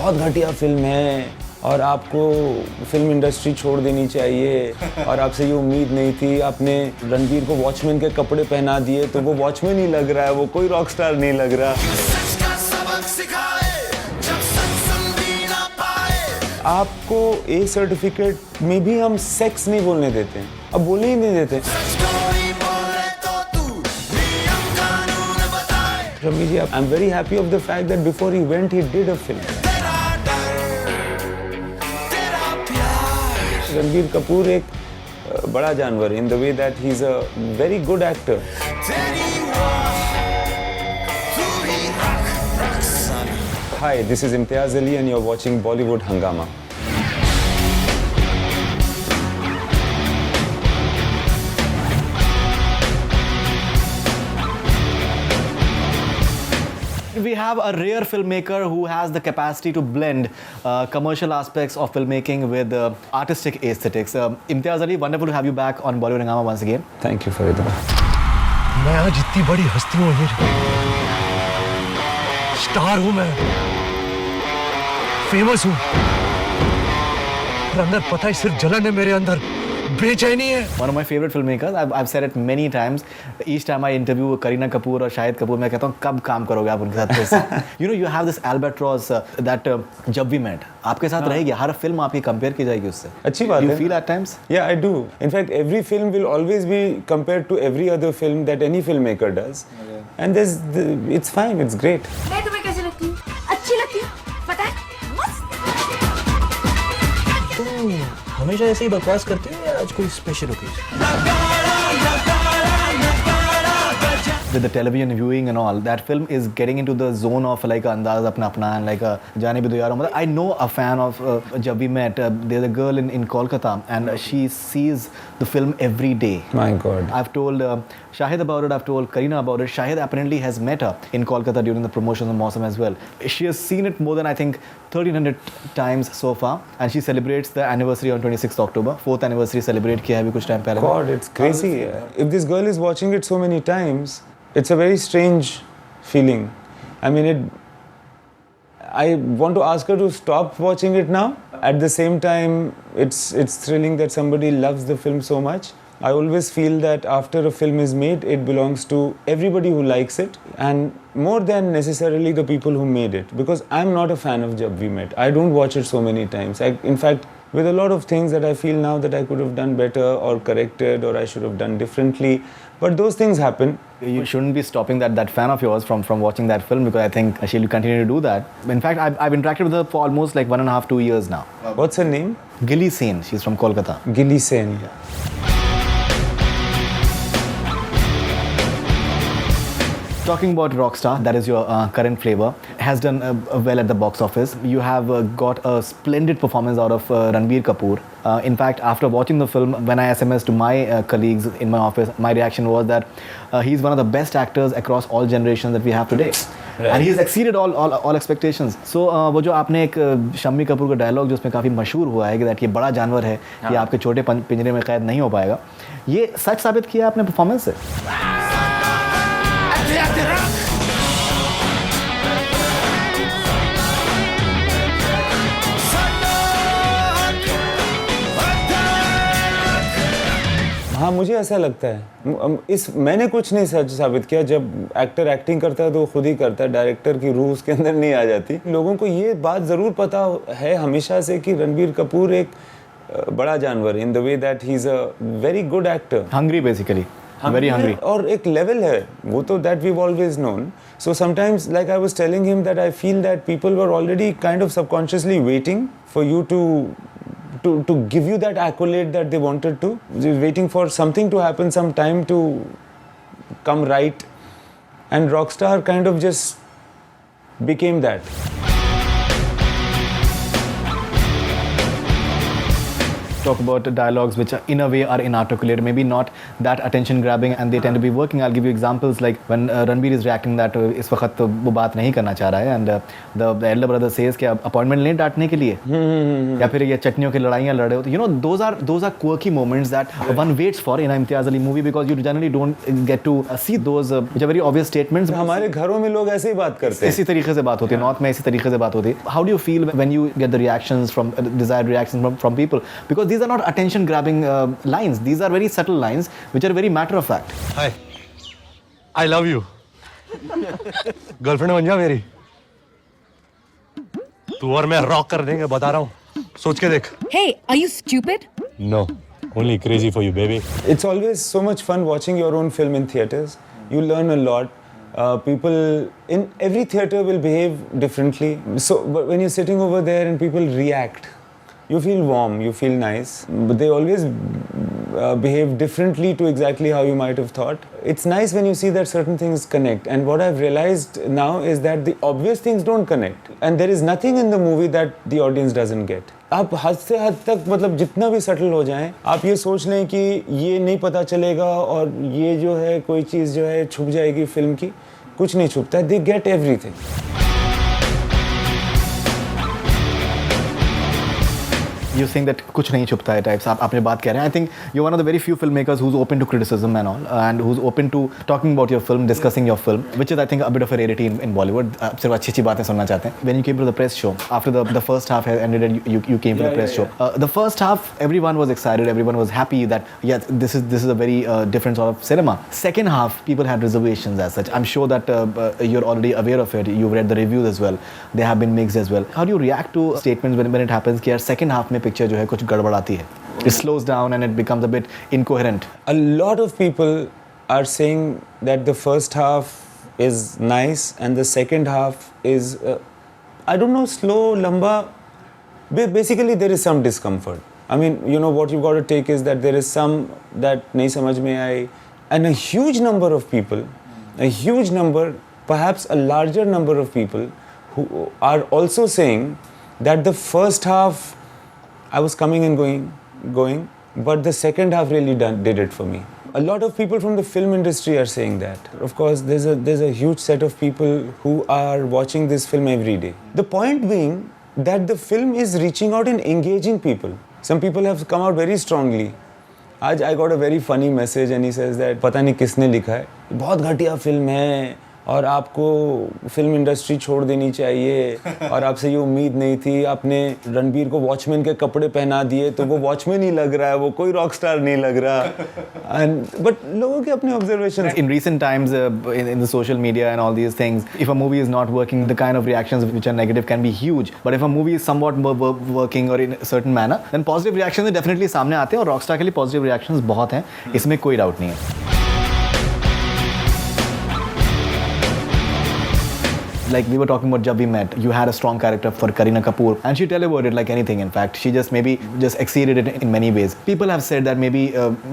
बहुत घटिया फिल्म है और आपको फिल्म इंडस्ट्री छोड़ देनी चाहिए और आपसे ये उम्मीद नहीं थी, आपने रणबीर को वॉचमैन के कपड़े पहना दिए तो वो वॉचमैन ही लग रहा है, वो कोई रॉक स्टार नहीं लग रहा। आपको ए सर्टिफिकेट में भी हम सेक्स नहीं बोलने देते, अब बोलने ही नहीं देते। Rami ji, I'm very happy of the fact that before he went, he did a film. Ranbir Kapoor एक बड़ा जानवर in the way that he's a very good actor. Hi, this is Imtiaz Ali and you're watching Bollywood Hungama. We have a rare filmmaker who has the capacity to blend commercial aspects of filmmaking with artistic aesthetics. Imtiaz Ali, wonderful to have you back on Bollywood Hungama once again. Thank you, Farida. मैं आज इतनी बड़ी हस्ती हूँ अमीर, star हूँ मैं, famous हूँ, और अंदर पता है सिर्फ जलन है मेरे अंदर, बेचैनी है। One of my favorite filmmakers. I've said it many times. Each time I interview Kareena Kapoor और शाहिद कपूर, मैं कहता हूँ कब काम करोगे आप उनके साथ फिर से? You know, you have this albatross that जब we met आपके साथ रहेगी, हर फिल्म आपकी कंपेयर की जाएगी उससे। अच्छी बात है। You feel at times? Yeah, I do. In fact, every film will always be compared to every other film that any filmmaker does. Okay. And it's fine, it's great. मैं तुम्हें कैसी लगती हूँ? अच्छी लगती हूँ? पता है? मस्त। हमेशा ऐसे ही बकवास करते हो या आज कोई special occasion? With the television viewing and all, that film is getting into the zone of like Andaz Apna Apna and like Jaane Bhi Do Yaaro. I know a fan of Jab We Met. There's a girl in Kolkata and she sees the film every day. My God. I've told Shahid about it, I've told Kareena about it. Shahid apparently has met her in Kolkata during the promotions of Mausam as well. She has seen it more than I think 1300 times so far and she celebrates the anniversary on 26th October. 4th anniversary celebrate kiya hai abhi kuch time pehle. God, it's crazy. If this girl is watching it so many times, it's a very strange feeling. I mean, I want to ask her to stop watching it now. At the same time, it's thrilling that somebody loves the film so much. I always feel that after a film is made, it belongs to everybody who likes it and more than necessarily the people who made it. Because I'm not a fan of Jab We Met. I don't watch it so many times. In fact, with a lot of things that I feel now that I could have done better or corrected or I should have done differently. But those things happen. You shouldn't be stopping that fan of yours from watching that film because I think she'll continue to do that. In fact, I've interacted with her for almost like 1.5 to 2 years now. What's her name? Gilly Sen. She's from Kolkata. Gilly Sen. Yeah. Talking about Rockstar, that is your current flavor, has done well at the box office. You have got a splendid performance out of Ranbir Kapoor. In fact, after watching the film, when I SMS to my colleagues in my office, my reaction was that he's one of the best actors across all generations that we have today. Right. And he's exceeded all expectations. So वो जो आपने एक शम्मी कपूर का dialogue जो उसमें काफ़ी मशहूर हुआ है कि दैट ये बड़ा जानवर है, ये आपके छोटे पिंजरे में कैद नहीं हो पाएगा, ये सच साबित किया आपने परफॉर्मेंस से? हाँ, मुझे ऐसा लगता है। मैंने कुछ नहीं सच साबित किया। जब एक्टर एक्टिंग करता है तो खुद ही करता है, डायरेक्टर की रूह उसके अंदर नहीं आ जाती। लोगों को ये बात ज़रूर पता है हमेशा से कि रणबीर कपूर एक बड़ा जानवर है, in the way that he is a very good actor. Hungry basically, very hungry. और एक लेवल है वो तो that we always known. So sometimes like I was telling him that I feel that people were already kind of subconsciously waiting for you to give you that accolade that they wanted to, waiting for something to happen, some time to come right, and Rockstar kind of just became that. talk about dialogues which are, in a way are inarticulate, maybe not that attention grabbing, and they tend to be working. I'll give you examples like when Ranbir is reacting that इस वक्त वो बात नहीं करना चाह रहा है, and the elder brother says कि appointment लें डांटने के लिए, या फिर ये चटनियों की लड़ाइयाँ लड़ रहे हो, you know, those are quirky moments that one waits for in an Imtiaz Ali movie, because you generally don't get to see those which are very obvious statements. हमारे घरों में लोग ऐसे ही बात करते हैं, इसी तरीके से बात होती है, नॉर्थ में इसी तरीके से बात होती है. How do you feel when you get the reactions from desired reactions from people, because these are not attention grabbing lines, these are very subtle lines which are very matter of fact. Hi, I love you. Girlfriend बन जा मेरी. तू और मैं rock कर देंगे, बता रहा हूँ. सोच के देख. Hey, are you stupid? No, only crazy for you, baby. It's always so much fun watching your own film in theaters. You learn a lot. People in every theater will behave differently. So but when you're sitting over there and people react, you feel warm, you feel nice. But they always behave differently to exactly how you might have thought. It's nice when you see that certain things connect. And what I've realized now is that the obvious things don't connect. And there is nothing in the movie that the audience doesn't get. आप हद से हद तक मतलब जितना भी subtle हो जाएं, आप ये सोच लें कि ये नहीं पता चलेगा और ये जो है कोई चीज़ जो है छुप जाएगी फिल्म की, कुछ नहीं छुपता है. They get everything. You think that कुछ नहीं छुपता है types, आपने बात कह रहे हैं. I think you're one of the very few filmmakers who's open to criticism and all, and who's open to talking about your film, discussing your film, which is I think a bit of a rarity in Bollywood. सिर्फ अच्छी बातें सुनना चाहते हैं. When you came to the press show, after the first half had ended and you came to the press show, the first half everyone was excited, everyone was happy that yes, this is a very different sort of cinema. Second half people had reservations as such. I'm sure that you're already aware of it. You've read the reviews as well. They have been mixed as well. How do you react to statements when it happens कि यार second half में picture जो है कुछ गड़बड़ आती है? It slows down and it becomes a bit incoherent. A lot of people are saying that the first half is nice and the second half is, I don't know, slow, lamba. Basically, there is some discomfort. I mean, you know, what you've got to take is that there is some that nahi samajh mein aaye, and a huge number of people, perhaps a larger number of people who are also saying that the first half I was coming and going, but the second half really did it for me. A lot of people from the film industry are saying that. Of course, there's a huge set of people who are watching this film every day. The point being that the film is reaching out and engaging people. Some people have come out very strongly. आज I got a very funny message and he says that पता नहीं किसने लिखा है, बहुत घटिया film है और आपको फिल्म इंडस्ट्री छोड़ देनी चाहिए और आपसे ये उम्मीद नहीं थी, आपने रणबीर को वॉचमैन के कपड़े पहना दिए तो वो वॉचमैन ही लग रहा है, वो कोई रॉक स्टार नहीं लग रहा. बट लोगों के अपने observation. In recent times in the social media and all these things, if a movie is not working, the kind of reactions which are negative can be huge. But if a movie is somewhat working or in a certain manner, then positive reactions definitely सामने आते हैं और Rockstar के लिए positive reactions बहुत हैं, इसमें कोई डाउट नहीं है. Like we were talking about Jab We Met, you had a strong character for Kareena Kapoor and she delivered it like anything. In fact, she just maybe exceeded it in many ways. People have said that maybe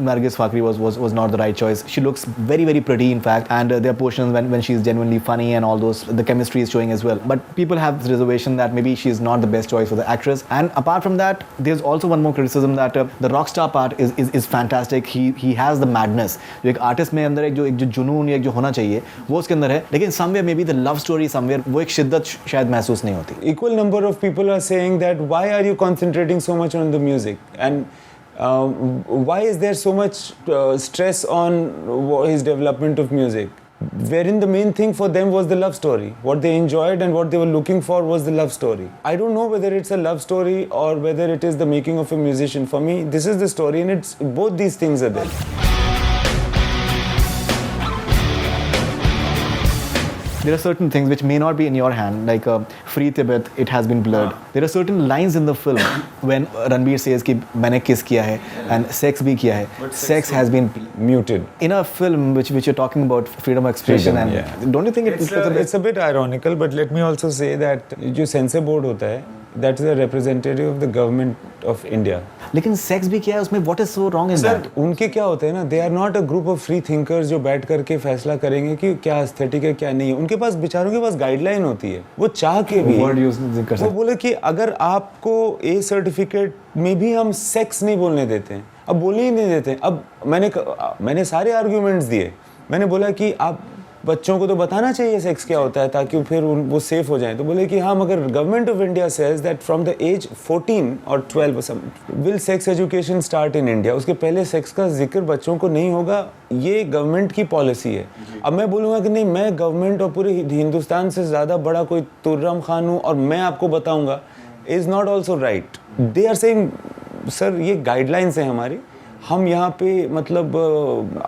Nargis Fakhri was not the right choice. She looks very, very pretty in fact, and there are portions when she's genuinely funny and all those, the chemistry is showing as well. But people have this reservation that maybe she's not the best choice for the actress. And apart from that, there's also one more criticism that the rock star part is fantastic. He has the madness. जो एक artist में अंदर एक जो जुनून या एक जो होना चाहिए वो उसके अंदर है, लेकिन somewhere maybe the love story वो एक शिद्दत शायद महसूस नहीं होती. Equal number of people are saying that why are you concentrating so much on the music and why is there so much stress on his development of music, wherein the main thing for them was the love story. What they enjoyed and what they were looking for was the love story. I don't know whether it's a love story or whether it is the making of a musician. For me, this is the story and it's both these things are there. There are certain things which may not be in your hand, like Free Tibet, it has been blurred. There are certain lines in the film when Ranbir says कि मैंने kiss किया है and sex भी किया है. Sex has been muted. In a film which you're talking about freedom of expression, and don't you think it's a bit ironical, but let me also say that जो censor board होता है, that is a representative of the government of India. लेकिन sex भी किया है उसमें, what is so wrong in sir that? उनके क्या होते हैं ना, they are not a group of free thinkers जो बैठ करके फैसला करेंगे कि क्या एस्थेटिक है क्या नहीं है. उनके पास बेचारों के पास गाइडलाइन होती है. वो चाह के भी वर्ड यूज नहीं कर वो सकते. बोले कि अगर आपको ए सर्टिफिकेट में भी हम सेक्स नहीं बोलने देते हैं, अब बोलने ही नहीं देते हैं. अब मैंने सारे आर्ग्यूमेंट्स दिए. मैंने बोला कि आप बच्चों को तो बताना चाहिए सेक्स क्या होता है ताकि फिर वो सेफ हो जाएं. तो बोले कि हाँ मगर government of India says that from the age 14 और 12 will sex education start in India. उसके पहले सेक्स का जिक्र बच्चों को नहीं होगा. ये गवर्नमेंट की पॉलिसी है. अब मैं बोलूँगा कि नहीं, मैं गवर्नमेंट और पूरे हिंदुस्तान से ज़्यादा बड़ा कोई तुर्रम खान हूँ और मैं आपको बताऊँगा, is not also right. They are saying sir ये गाइडलाइंस हैं हमारी, हम यहाँ पे मतलब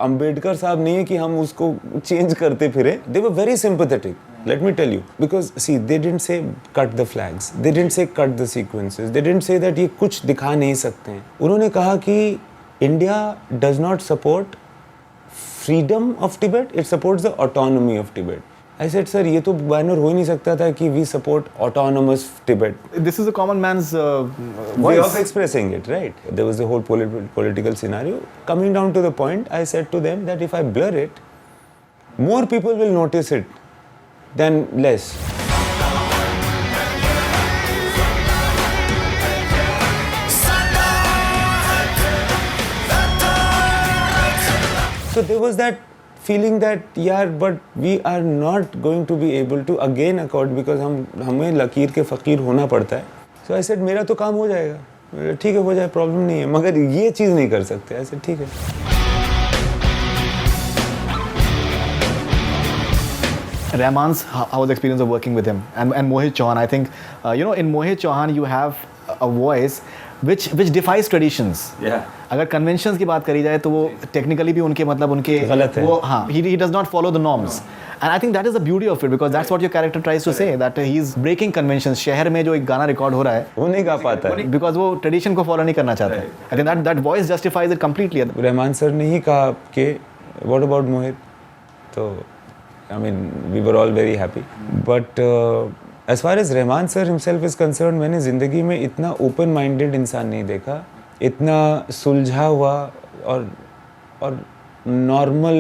अंबेडकर साहब नहीं है कि हम उसको चेंज करते फिरे. They were very sympathetic, let me tell you, because see they didn't say cut the flags, they didn't say cut the sequences, they didn't say that ये कुछ दिखा नहीं सकते हैं. उन्होंने कहा कि India does not support freedom of Tibet, it supports the autonomy of Tibet. I said sir ये तो बैनर हो ही नहीं सकता था कि we support autonomous Tibet. This is a common man's Way voice. of expressing it, right? There was the whole political scenario. Coming down to the point, I said to them that if I blur it, more people will notice it than less. So there was that feeling that यार but we are not going to be able to again accord because हमें लकीर के फ़कीर होना पड़ता है. So I said मेरा तो काम हो जाएगा, ठीक है हो जाए, प्रॉब्लम नहीं है, मगर ये चीज़ नहीं कर सकते. I said ठीक है. Rahman's, how was the experience of working with him? And Mohit Chauhan, I think, in Mohit Chauhan you have a voice which defies traditions. Yeah. अगर conventions की बात करी जाए तो वो technically भी उनके गलत है. वो हाँ, he does not follow the norms. And I think that is the beauty of it because that's what your character tries to say, that he is breaking conventions. शहर में जो एक गाना रिकॉर्ड हो रहा है वो नहीं गा पाता है because वो tradition को follow नहीं करना चाहता है. I think that voice justifies it completely. Rahman sir ने ही कहा कि what about मोहित. तो I mean we were all very happy. But as far as Rahman sir himself is concerned, मैंने ज़िंदगी में इतना open minded इंसान नहीं देखा, इतना सुलझा हुआ और नॉर्मल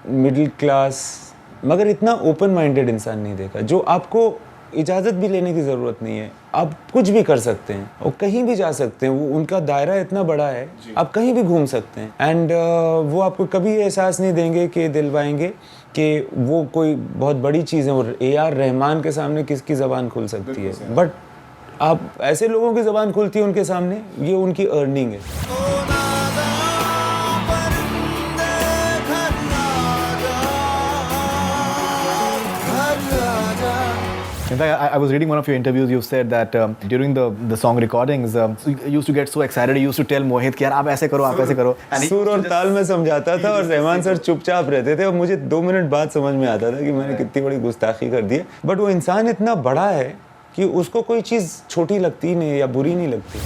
मिडिल क्लास मगर इतना ओपन माइंडेड इंसान नहीं देखा, जो आपको इजाज़त भी लेने की ज़रूरत नहीं है, आप कुछ भी कर सकते हैं और कहीं भी जा सकते हैं. वो उनका दायरा इतना बड़ा है, आप कहीं भी घूम सकते हैं. एंड वो आपको कभी एहसास नहीं देंगे कि दिलवाएंगे कि वो कोई बहुत बड़ी चीज़ है और AR रहमान के सामने किसकी ज़बान खुल सकती है. बट आप ऐसे लोगों की ज़बान खुलती है उनके सामने, ये उनकी अर्निंग है. In fact, I was reading one of your interviews. You said that during the song recordings, you used to get so excited. You used to tell Mohit कि यार आप ऐसे करो, आप ऐसे करो. सुर और ताल में समझाता था और रहमान सर चुपचाप रहते थे और मुझे 2 मिनट बाद समझ में आता था कि मैंने कितनी बड़ी गुस्ताखी कर दी है. बट वो इंसान इतना बड़ा है कि उसको कोई चीज़ छोटी लगती ही नहीं या बुरी नहीं लगती.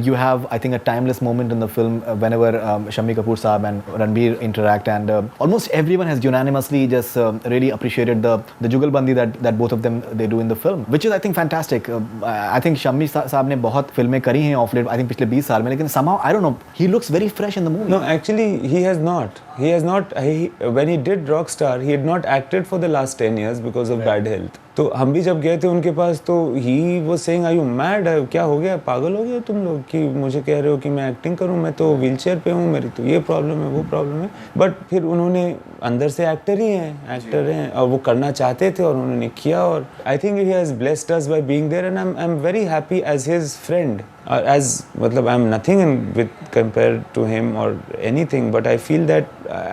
You have, I think, a timeless moment in the film whenever Shammi Kapoor Saab and Ranbir interact, and almost everyone has unanimously just really appreciated the jugalbandi that both of them they do in the film, which is I think fantastic. I think Shammi Saab ने बहुत फिल्में करी हैं off late, I think पिछले 20 साल में, लेकिन somehow I don't know, he looks very fresh in the movie. No, actually he has not. When he did Rockstar, he had not acted for the last 10 years because of bad health. तो हम भी जब गए थे उनके पास तो ही वो saying, are you mad, क्या हो गया, पागल हो गया तुम लोग कि मुझे कह रहे हो कि मैं एक्टिंग करूं, मैं तो व्हीलचेयर पे हूं, मेरी तो ये प्रॉब्लम है वो प्रॉब्लम है. बट फिर उन्होंने अंदर से एक्टर हैं और वो करना चाहते थे और उन्होंने किया. और I think he has blessed us by being there and I am very happy as his friend. As मतलब I'm nothing with compared to him or anything, but I feel that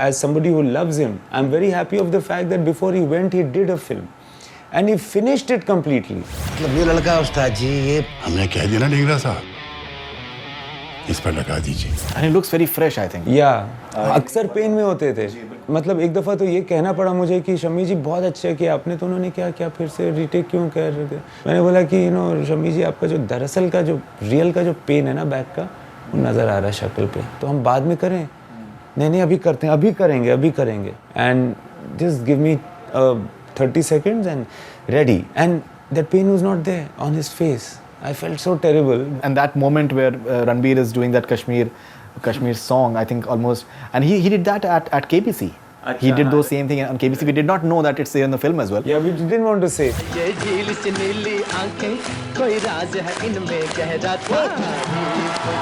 as somebody who loves him, I'm very happy of the fact that before he went, he did a film and he finished it completely. मतलब ये लड़का उस्ताद जी, ये हमने कह दिया ना डिंगरा साहब, इस पर लगा दीजिए. And he looks very fresh, I think. अक्सर पेन में होते थे. मतलब एक दफ़ा तो ये कहना पड़ा मुझे कि शम्मी जी बहुत अच्छे किया आपने, तो उन्होंने क्या फिर से रीटेक क्यों कर रहे थे. मैंने बोला कि शम्मी जी आपका जो दरअसल का जो रियल का जो पेन है ना बैक का, वो नज़र आ रहा है शक्ल पे, तो हम बाद में करें. नहीं अभी करते हैं, अभी करेंगे. And just give me 30 seconds and ready. And that pain was not there on his face. I felt so terrible. And that moment where Ranbir is doing that Kashmir song, I think almost, and he did that at KBC. He did those same thing on KBC. We did not know that it's there in the film as well. Yeah, we didn't want to say. ये झील से नीली आंखें कोई राज है इनमें गहरा था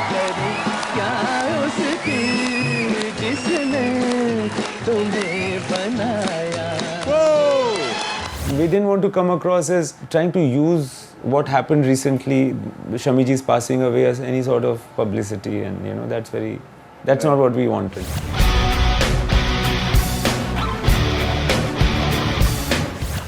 करूं क्या उसकी जिसने तुम्हें बनाया. We didn't want to come across as trying to use what happened recently, Shami ji's passing away, as any sort of publicity, and you know that's not what we wanted.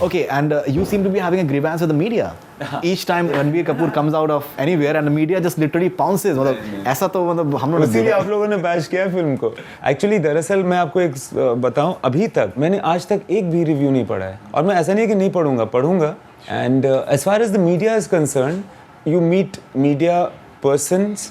Okay, and you seem to be having a grievance with the media. Each time Ranbir Kapoor comes out of anywhere and the media just literally pounces. मतलब ऐसा तो मतलब हम लोग ने इसीलिए देखा. आप लोगों ने बैश किया फिल्म को. Actually, दरअसल मैं आपको एक बताऊं, अभी तक मैंने आज तक एक भी रिव्यू नहीं पढ़ा है, और मैं ऐसा नहीं है कि नहीं पढ़ूंगा. And as far as the media is concerned, you meet media persons,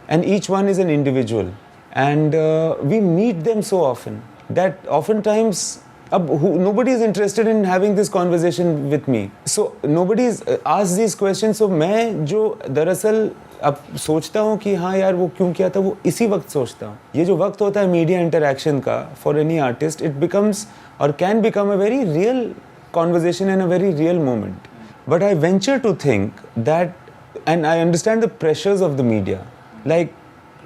and each one is an individual, and we meet them so often that oftentimes nobody is interested in having this conversation with me. So nobody is asked these questions. So मैं जो दरअसल अब सोचता हूँ कि हाँ यार वो क्यों किया था, वो इसी वक्त सोचता हूँ. ये जो वक्त होता है मीडिया इंटरेक्शन का for any artist, it becomes or can become a very real conversation and a very real moment. But I venture to think that, and I understand the pressures of the media. Like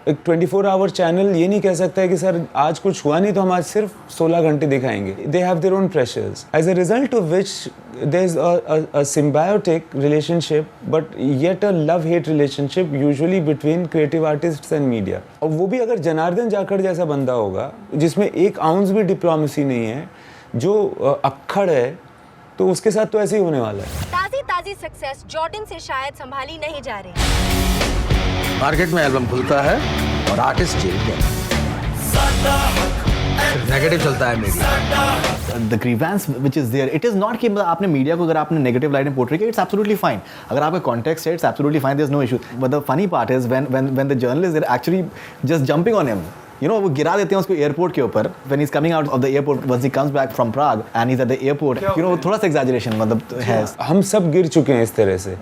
एक 24-hour channel ये नहीं कह सकता है कि sir आज कुछ हुआ नहीं तो हम आज सिर्फ 16 घंटे दिखाएंगे. They have their own pressures. As a result of which there's a symbiotic relationship, but yet a love-hate relationship usually between creative artists and media. और वो भी अगर जनार्दन जाखड़ जैसा बंदा होगा जिसमें एक आउंस भी डिप्लोमेसी नहीं है, जो अक्खड़ है, तो उसके साथ तो ऐसे ही होने वाला है. ताजी सक्सेस जॉर्डन से शायद संभाली नहीं जा रही. मार्केट में एल्बम खुलता है और आर्टिस्ट जेल में. नेगेटिव चलता है media. The grievance which is there, it is not कि आपने मीडिया को अगर आपने नेगेटिव लाइट में पोर्ट्रे किया, it's absolutely fine. अगर आपका कॉन्टेक्स्ट है, it's absolutely fine, there's no issue. But the funny part is when the journalists are actually just jumping on him. You know, वो गिरा देते हैं उसको एयरपोर्ट के ऊपर. When he's coming out of the airport, once he comes back from Prague and he's at the airport, you know, थोड़ा सा exaggeration मतलब है. हम सब गिर चुके हैं इस तरह से.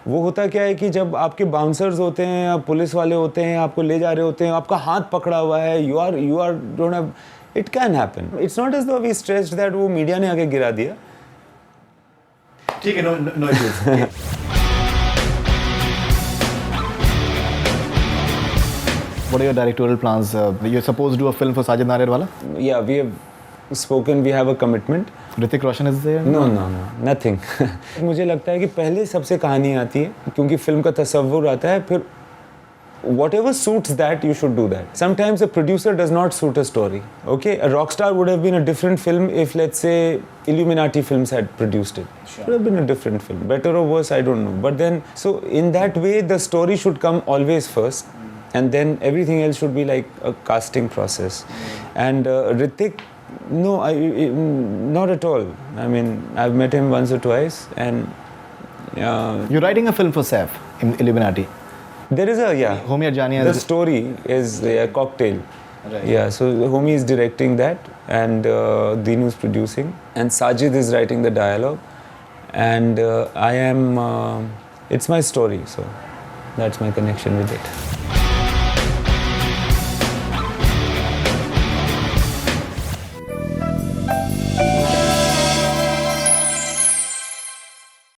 वो होता क्या है कि जब आपके बाउंसर्स होते हैं या पुलिस वाले होते हैं, आपको ले जा रहे होते हैं, आपका हाथ पकड़ा हुआ है, you are don't have, it can happen. It's not as though we stressed that वो मीडिया ने आके गिरा दिया. ठीक है, no issues. What are your directorial plans? You're supposed to do a film for Sajid Nadiadwala? Yeah, we have spoken, we have a commitment. Hrithik Roshan is there? No, nothing. मुझे लगता है कि पहले सबसे कहानी आती है, क्योंकि फिल्म का तसव्वुर आता है, फिर whatever suits that, you should do that. Sometimes a producer does not suit a story. Okay, a Rockstar would have been a different film if, let's say, Illuminati Films had produced it. Sure. It would have been a different film. Better or worse, I don't know. But then, so in that way, the story should come always first. And then everything else should be like a casting process. And Hrithik, no, not at all. I mean, I've met him once or twice, and you're writing a film for Saif in Illuminati. There is a Homi Adjani. The story is a cocktail. Right. Yeah, so Homi is directing that, and Dinu's producing, and Sajid is writing the dialogue, and I am. It's my story, so that's my connection with it.